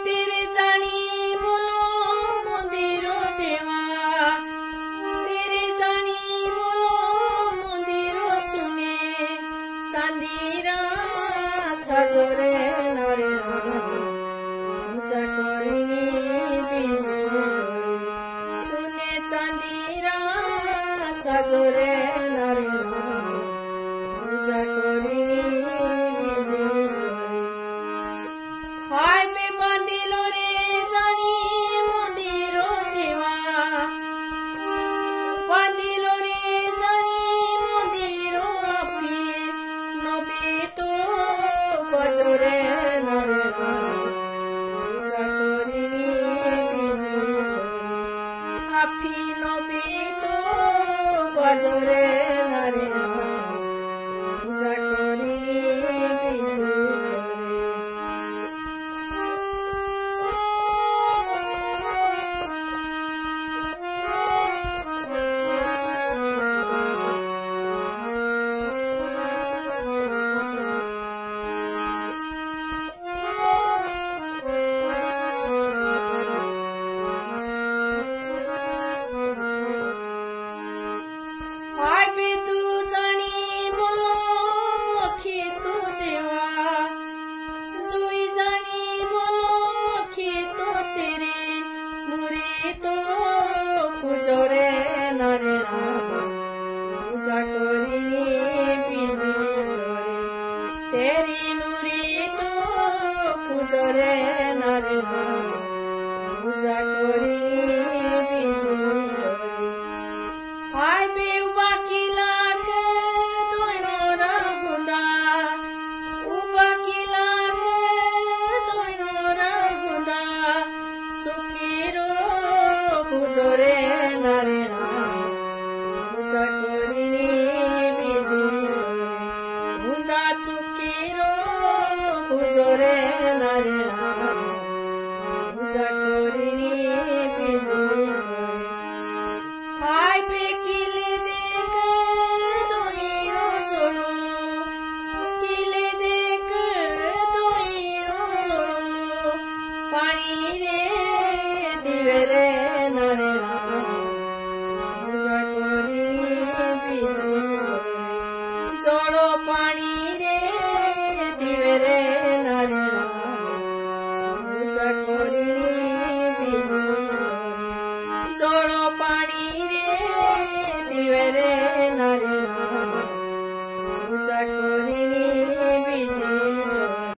तेरे जानी बोलो मंदिर देवा तेरे जानी बोलो मंदिर सुने चांदीरा सजरे नारे पूजा करिनी बिजी सुने चांदीरा सजरे नारे पूजा करिनी बिजी हाय पे बांधिलो रे जानी मंदिर देवा बांधिलो रे जानी मंदिर अपनी नबी तो बजरे नारे पूजा करिनी बिजी आपी नबी तो बजरे नारे पूजा करिनी बिजी हाय बे तू जानी बोलो मखी तो देवा दुई जानी बोलो मखी तो तेरे मुरी तो पूजरे नारे पूजा करिनी बिजी तेरी मुरी तो पूजरे नारे पूजा करिनी बिजी हाय बे उबाकिला के दोनो रहुदा उबाकिला के दोनो रहुदा चुकीरो पूजरे नारे पूजा करिनी बिजी हुंदा चुकीरो पूजरे नारे पूजा करिनी बिजी हाय पे किले देख दोइनो जोड़ो किले देख दोइनो जोड़ो पानी रे दिवे रे नारे पूजा करिनी बिजी जोड़ो पानी रे दिवे रे नारे पूजा करिनी बिजी जोड़ो पानी रे दिवे रे